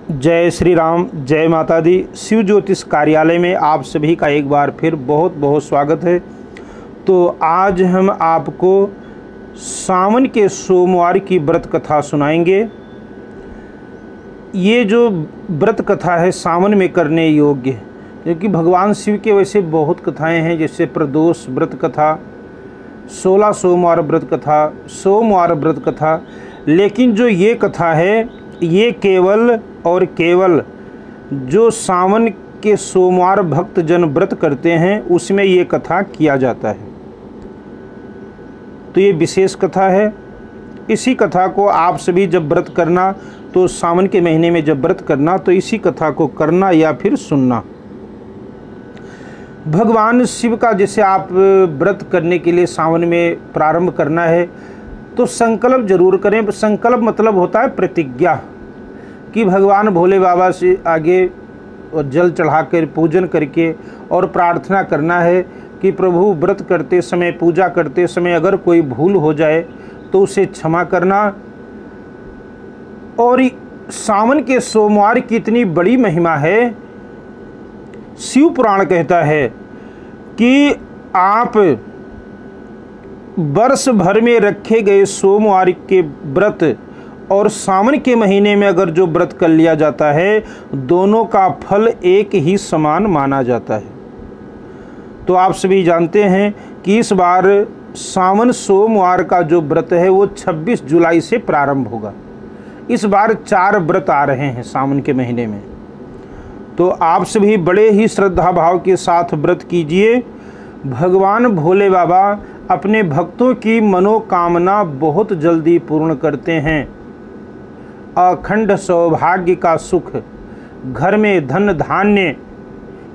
जय श्री राम, जय माता दी। शिव ज्योतिष कार्यालय में आप सभी का एक बार फिर बहुत बहुत स्वागत है। तो आज हम आपको सावन के सोमवार की व्रत कथा सुनाएंगे। ये जो व्रत कथा है सावन में करने योग्य, क्योंकि भगवान शिव के वैसे बहुत कथाएं हैं, जैसे प्रदोष व्रत कथा, 16 सोमवार व्रत कथा, सोमवार व्रत कथा। लेकिन जो ये कथा है ये केवल और केवल जो सावन के सोमवार भक्त जन व्रत करते हैं उसमें ये कथा किया जाता है। तो ये विशेष कथा है। इसी कथा को आप सभी जब व्रत करना, तो सावन के महीने में जब व्रत करना, तो इसी कथा को करना या फिर सुनना। भगवान शिव का जैसे आप व्रत करने के लिए सावन में प्रारंभ करना है तो संकल्प जरूर करें। संकल्प मतलब होता है प्रतिज्ञा, कि भगवान भोले बाबा से आगे जल चढ़ाकर पूजन करके और प्रार्थना करना है कि प्रभु व्रत करते समय, पूजा करते समय अगर कोई भूल हो जाए तो उसे क्षमा करना। और सावन के सोमवार की इतनी बड़ी महिमा है, शिव पुराण कहता है कि आप वर्ष भर में रखे गए सोमवार के व्रत और सावन के महीने में अगर जो व्रत कर लिया जाता है, दोनों का फल एक ही समान माना जाता है। तो आप सभी जानते हैं कि इस बार सावन सोमवार का जो व्रत है वो 26 जुलाई से प्रारंभ होगा। इस बार 4 व्रत आ रहे हैं सावन के महीने में। तो आप सभी बड़े ही श्रद्धा भाव के साथ व्रत कीजिए। भगवान भोले बाबा अपने भक्तों की मनोकामना बहुत जल्दी पूर्ण करते हैं। अखंड सौभाग्य का सुख, घर में धन धान्य,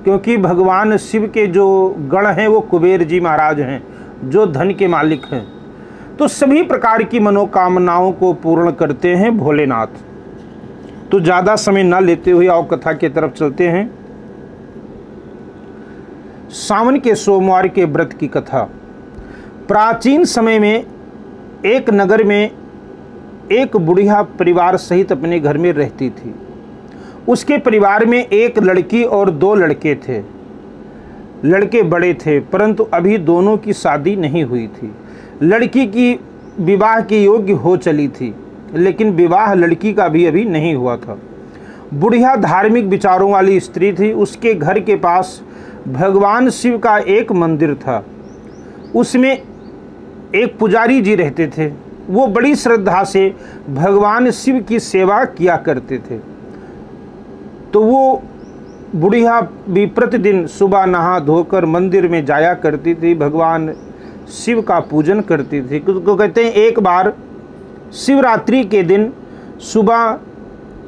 क्योंकि भगवान शिव के जो गण हैं वो कुबेर जी महाराज हैं, जो धन के मालिक हैं। तो सभी प्रकार की मनोकामनाओं को पूर्ण करते हैं भोलेनाथ। तो ज़्यादा समय ना लेते हुए आओ कथा की तरफ चलते हैं। सावन के सोमवार के व्रत की कथा। प्राचीन समय में एक नगर में एक बुढ़िया परिवार सहित अपने घर में रहती थी। उसके परिवार में एक लड़की और 2 लड़के थे। लड़के बड़े थे परंतु अभी दोनों की शादी नहीं हुई थी। लड़की की विवाह के योग्य हो चली थी, लेकिन विवाह लड़की का भी अभी नहीं हुआ था। बुढ़िया धार्मिक विचारों वाली स्त्री थी। उसके घर के पास भगवान शिव का एक मंदिर था। उसमें एक पुजारी जी रहते थे। वो बड़ी श्रद्धा से भगवान शिव की सेवा किया करते थे। तो वो बुढ़िया भी प्रतिदिन सुबह नहा धोकर मंदिर में जाया करती थी, भगवान शिव का पूजन करती थी। तो कहते हैं एक बार शिवरात्रि के दिन सुबह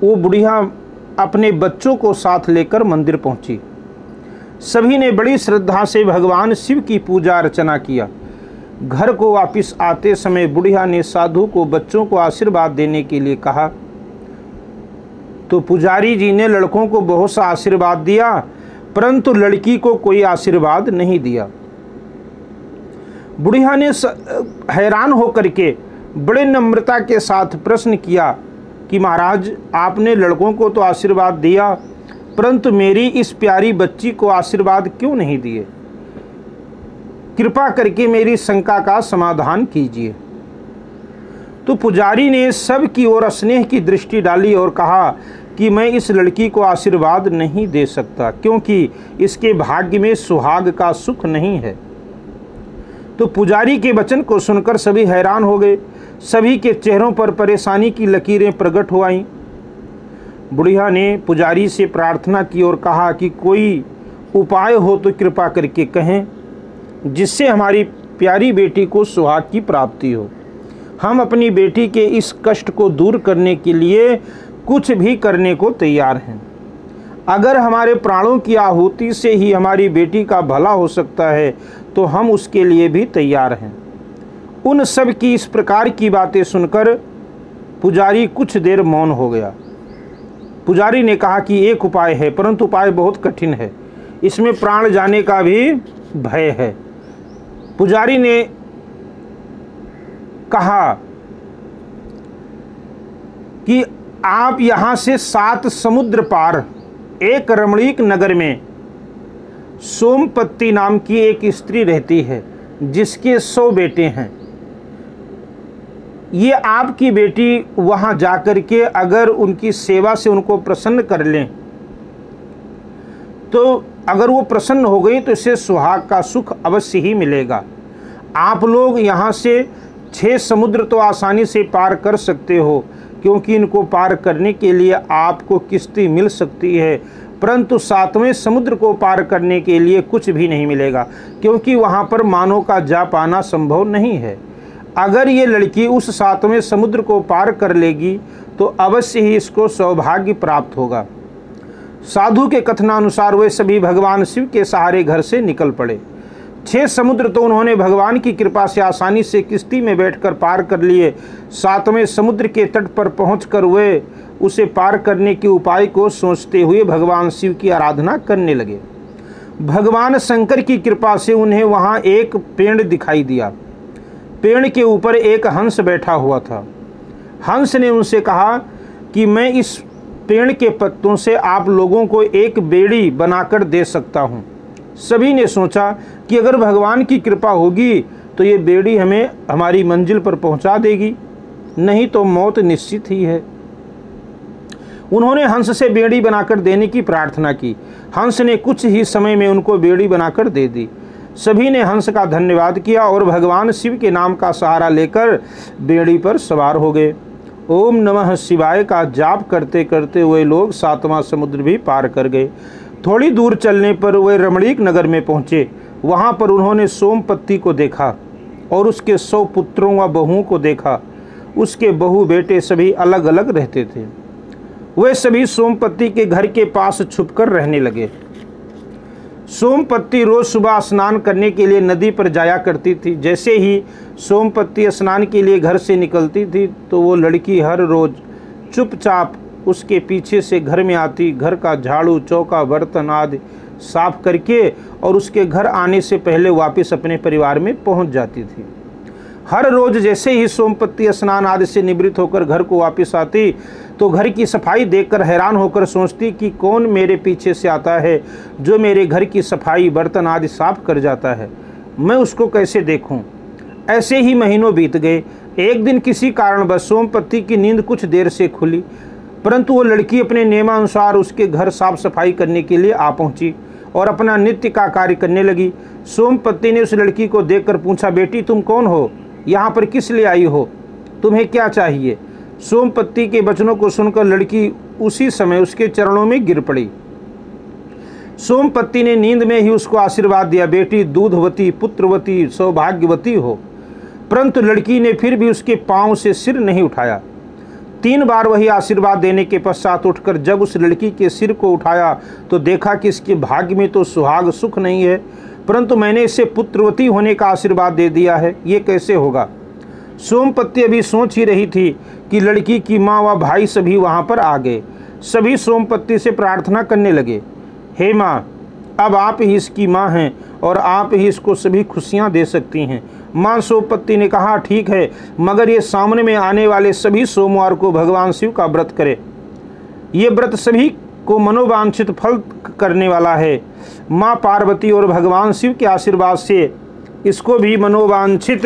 वो बुढ़िया अपने बच्चों को साथ लेकर मंदिर पहुंची। सभी ने बड़ी श्रद्धा से भगवान शिव की पूजा अर्चना किया। घर को वापस आते समय बुढ़िया ने साधु को बच्चों को आशीर्वाद देने के लिए कहा। तो पुजारी जी ने लड़कों को बहुत सा आशीर्वाद दिया, परंतु लड़की को कोई आशीर्वाद नहीं दिया। बुढ़िया ने हैरान होकर के बड़े नम्रता के साथ प्रश्न किया कि महाराज, आपने लड़कों को तो आशीर्वाद दिया, परंतु मेरी इस प्यारी बच्ची को आशीर्वाद क्यों नहीं दिए? कृपा करके मेरी शंका का समाधान कीजिए। तो पुजारी ने सब की ओर स्नेह की दृष्टि डाली और कहा कि मैं इस लड़की को आशीर्वाद नहीं दे सकता, क्योंकि इसके भाग्य में सुहाग का सुख नहीं है। तो पुजारी के वचन को सुनकर सभी हैरान हो गए। सभी के चेहरों पर परेशानी की लकीरें प्रकट हो आईं। बुढ़िया ने पुजारी से प्रार्थना की और कहा कि कोई उपाय हो तो कृपा करके कहें, जिससे हमारी प्यारी बेटी को सुहाग की प्राप्ति हो। हम अपनी बेटी के इस कष्ट को दूर करने के लिए कुछ भी करने को तैयार हैं। अगर हमारे प्राणों की आहुति से ही हमारी बेटी का भला हो सकता है तो हम उसके लिए भी तैयार हैं। उन सब की इस प्रकार की बातें सुनकर पुजारी कुछ देर मौन हो गया। पुजारी ने कहा कि एक उपाय है, परंतु उपाय बहुत कठिन है, इसमें प्राण जाने का भी भय है। पुजारी ने कहा कि आप यहाँ से 7 समुद्र पार एक रमणीक नगर में सोमपत्ती नाम की एक स्त्री रहती है जिसके 100 बेटे हैं। ये आपकी बेटी वहाँ जाकर के अगर उनकी सेवा से उनको प्रसन्न कर लें तो अगर वो प्रसन्न हो गई तो इसे सुहाग का सुख अवश्य ही मिलेगा। आप लोग यहाँ से 6 समुद्र तो आसानी से पार कर सकते हो, क्योंकि इनको पार करने के लिए आपको किश्ती मिल सकती है, परंतु 7वें समुद्र को पार करने के लिए कुछ भी नहीं मिलेगा, क्योंकि वहाँ पर मानव का जा पाना संभव नहीं है। अगर ये लड़की उस 7वें समुद्र को पार कर लेगी तो अवश्य ही इसको सौभाग्य प्राप्त होगा। साधु के कथनानुसार वे सभी भगवान शिव के सहारे घर से निकल पड़े। 6 समुद्र तो उन्होंने भगवान की कृपा से आसानी से किश्ती में बैठकर पार कर लिए। 7वें समुद्र के तट पर पहुंचकर वे उसे पार करने के उपाय को सोचते हुए भगवान शिव की आराधना करने लगे। भगवान शंकर की कृपा से उन्हें वहां एक पेड़ दिखाई दिया। पेड़ के ऊपर एक हंस बैठा हुआ था। हंस ने उनसे कहा कि मैं इस पेड़ के पत्तों से आप लोगों को एक बेड़ी बनाकर दे सकता हूँ। सभी ने सोचा कि अगर भगवान की कृपा होगी तो ये बेड़ी हमें हमारी मंजिल पर पहुंचा देगी, नहीं तो मौत निश्चित ही है। उन्होंने हंस से बेड़ी बनाकर देने की प्रार्थना की। हंस ने कुछ ही समय में उनको बेड़ी बनाकर दे दी। सभी ने हंस का धन्यवाद किया और भगवान शिव के नाम का सहारा लेकर बेड़ी पर सवार हो गए। ओम नमः शिवाय का जाप करते करते वे लोग 7वां समुद्र भी पार कर गए। थोड़ी दूर चलने पर वे रमणीक नगर में पहुंचे। वहां पर उन्होंने सोमपत्ती को देखा और उसके 100 पुत्रों व बहुओं को देखा। उसके बहू बेटे सभी अलग अलग रहते थे। वे सभी सोमपत्ती के घर के पास छुपकर रहने लगे। सोमपत्ती रोज सुबह स्नान करने के लिए नदी पर जाया करती थी। जैसे ही सोमपत्ती स्नान के लिए घर से निकलती थी तो वो लड़की हर रोज चुपचाप उसके पीछे से घर में आती, घर का झाड़ू चौका बर्तन आदि साफ करके और उसके घर आने से पहले वापस अपने परिवार में पहुंच जाती थी। हर रोज जैसे ही सोमपत्ती स्नान आदि से निवृत्त होकर घर को वापस आती तो घर की सफाई देखकर हैरान होकर सोचती कि कौन मेरे पीछे से आता है जो मेरे घर की सफाई बर्तन आदि साफ कर जाता है, मैं उसको कैसे देखूं। ऐसे ही महीनों बीत गए। एक दिन किसी कारणवश सोमपत्ती की नींद कुछ देर से खुली, परंतु वो लड़की अपने नियमानुसार उसके घर साफ सफाई करने के लिए आ पहुंची और अपना नित्य का कार्य करने लगी। सोमपत्ती ने उस लड़की को देखकर पूछा, बेटी तुम कौन हो, यहाँ पर किस लिए आई हो, तुम्हें क्या चाहिए। सोमपत्ती के वचनों को सुनकर लड़की उसी समय उसके चरणों में गिर पड़ी। सोमपत्ती ने नींद में ही उसको आशीर्वाद दिया, बेटी दूधवती पुत्रवती सौभाग्यवती हो। परंतु लड़की ने फिर भी उसके पांव से सिर नहीं उठाया। 3 बार वही आशीर्वाद देने के पश्चात उठकर जब उस लड़की के सिर को उठाया तो देखा कि इसके भाग्य में तो सुहाग सुख नहीं है, परंतु मैंने इसे पुत्रवती होने का आशीर्वाद दे दिया है, ये कैसे होगा। सोमपत्ती अभी सोच ही रही थी कि लड़की की माँ व भाई सभी वहाँ पर आ गए। सभी सोमपत्ती से प्रार्थना करने लगे, हे माँ, अब आप ही इसकी माँ हैं और आप ही इसको सभी खुशियाँ दे सकती हैं। माँ सोमपत्ती ने कहा, ठीक है, मगर ये सामने में आने वाले सभी सोमवार को भगवान शिव का व्रत करे। ये व्रत सभी को मनोवांछित फल करने वाला है। माँ पार्वती और भगवान शिव के आशीर्वाद से इसको भी मनोवांछित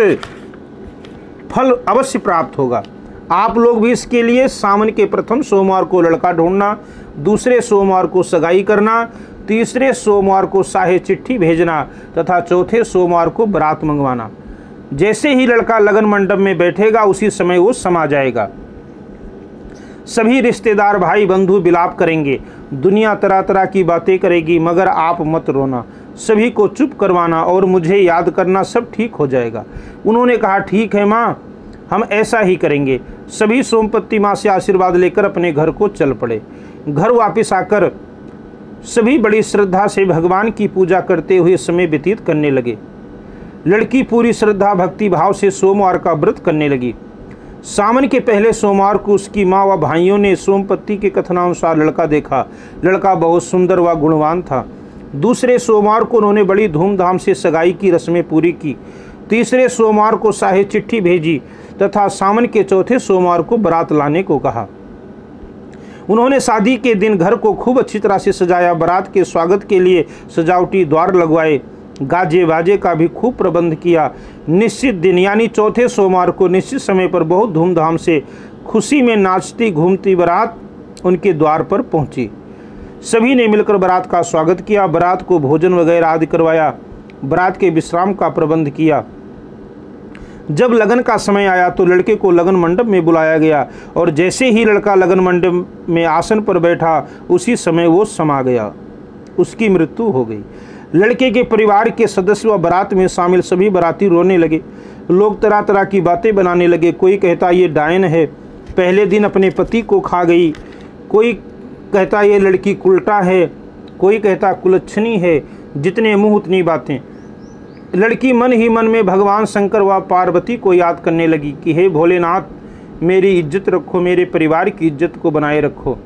फल अवश्य प्राप्त होगा। आप लोग भी इसके लिए सावन के प्रथम सोमवार को लड़का ढूंढना, दूसरे सोमवार को सगाई करना, तीसरे सोमवार को साहे चिट्ठी भेजना तथा चौथे सोमवार को बारात मंगवाना। जैसे ही लड़का लगन मंडप में बैठेगा उसी समय वो समा जाएगा। सभी रिश्तेदार भाई बंधु विलाप करेंगे, दुनिया तरह तरह की बातें करेगी, मगर आप मत रोना, सभी को चुप करवाना और मुझे याद करना, सब ठीक हो जाएगा। उन्होंने कहा, ठीक है माँ, हम ऐसा ही करेंगे। सभी सोमपत्ती माँ से आशीर्वाद लेकर अपने घर को चल पड़े। घर वापस आकर सभी बड़ी श्रद्धा से भगवान की पूजा करते हुए समय व्यतीत करने लगे। लड़की पूरी श्रद्धा भक्ति भाव से सोमवार का व्रत करने लगी। सावन के पहले सोमवार को उसकी माँ व भाइयों ने सोमपत्ती के कथनानुसार लड़का देखा। लड़का बहुत सुंदर व गुणवान था। दूसरे सोमवार को उन्होंने बड़ी धूमधाम से सगाई की रस्में पूरी की। तीसरे सोमवार को साहे चिट्ठी भेजी तथा सावन के चौथे सोमवार को बारात लाने को कहा। उन्होंने शादी के दिन घर को खूब अच्छी तरह से सजाया, बारात के स्वागत के लिए सजावटी द्वार लगवाए, गाजे बाजे का भी खूब प्रबंध किया। निश्चित दिन यानी चौथे सोमवार को निश्चित समय पर बहुत धूमधाम से खुशी में नाचती घूमती बारात उनके द्वार पर पहुंची। सभी ने मिलकर बारात का स्वागत किया, बारात को भोजन वगैरह आदि करवाया, बारात के विश्राम का प्रबंध किया। जब लगन का समय आया तो लड़के को लगन मंडप में बुलाया गया और जैसे ही लड़का लगन मंडप में आसन पर बैठा उसी समय वो समा गया, उसकी मृत्यु हो गई। लड़के के परिवार के सदस्य व बारात में शामिल सभी बाराती रोने लगे। लोग तरह तरह की बातें बनाने लगे। कोई कहता ये डायन है, पहले दिन अपने पति को खा गई, कोई कहता ये लड़की कुलटा है, कोई कहता कुलच्छनी है। जितने मुंह उतनी बातें। लड़की मन ही मन में भगवान शंकर व पार्वती को याद करने लगी कि हे भोलेनाथ, मेरी इज्जत रखो, मेरे परिवार की इज्जत को बनाए रखो।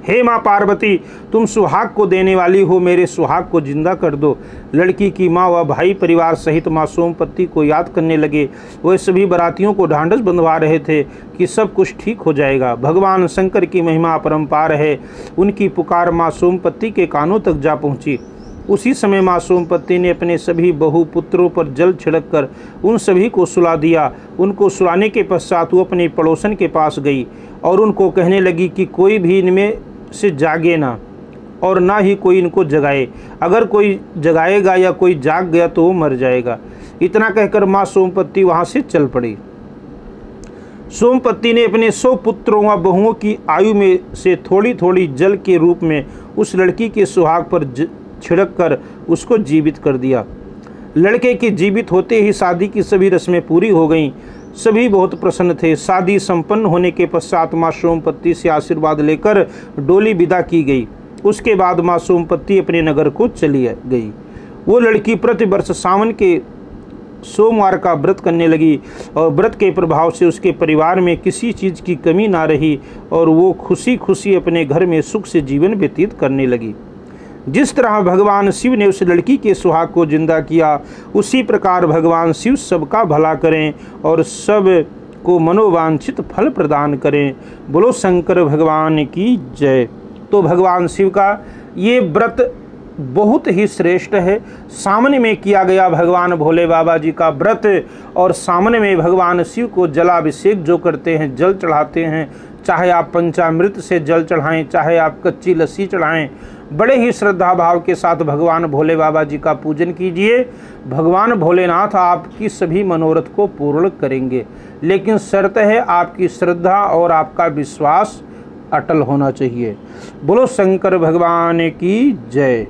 हे माँ पार्वती, तुम सुहाग को देने वाली हो, मेरे सुहाग को जिंदा कर दो। लड़की की माँ व भाई परिवार सहित माँ सोमपत्ती को याद करने लगे। वह सभी बारातियों को ढांढस बंधवा रहे थे कि सब कुछ ठीक हो जाएगा। भगवान शंकर की महिमा अपरंपार है। उनकी पुकार माँ सोमपत्ती के कानों तक जा पहुँची। उसी समय माँ सोमपत्ती ने अपने सभी बहु पुत्रों पर जल छिड़क कर उन सभी को सुला दिया। उनको सुलाने के पश्चात वो अपने पड़ोसन के पास गई और उनको कहने लगी कि कोई भी इनमें से जागे ना और ना ही कोई इनको जगाए। अगर कोई जगाएगा या कोई जाग गया तो वो मर जाएगा। इतना कहकर माँ सोमपत्ती वहाँ से चल पड़ी। सोमपत्ती ने अपने 100 पुत्रों व बहुओं की आयु में से थोड़ी थोड़ी जल के रूप में उस लड़की के सुहाग पर छिड़क कर उसको जीवित कर दिया। लड़के के जीवित होते ही शादी की सभी रस्में पूरी हो गईं। सभी बहुत प्रसन्न थे। शादी संपन्न होने के पश्चात माँ सोमपत्ती से आशीर्वाद लेकर डोली विदा की गई। उसके बाद माँ सोमपत्ती अपने नगर को चली गई। वो लड़की प्रतिवर्ष सावन के सोमवार का व्रत करने लगी और व्रत के प्रभाव से उसके परिवार में किसी चीज़ की कमी ना रही और वो खुशी खुशी अपने घर में सुख से जीवन व्यतीत करने लगी। जिस तरह भगवान शिव ने उस लड़की के सुहाग को जिंदा किया, उसी प्रकार भगवान शिव सबका भला करें और सब को मनोवांछित फल प्रदान करें। बोलो शंकर भगवान की जय। तो भगवान शिव का ये व्रत बहुत ही श्रेष्ठ है। सामने में किया गया भगवान भोले बाबा जी का व्रत और सामने में भगवान शिव को जलाभिषेक जो करते हैं, जल चढ़ाते हैं, चाहे आप पंचामृत से जल चढ़ाएं, चाहे आप कच्ची लस्सी चढ़ाएं, बड़े ही श्रद्धा भाव के साथ भगवान भोले बाबा जी का पूजन कीजिए। भगवान भोलेनाथ आपकी सभी मनोरथ को पूर्ण करेंगे, लेकिन शर्त है आपकी श्रद्धा और आपका विश्वास अटल होना चाहिए। बोलो शंकर भगवान की जय।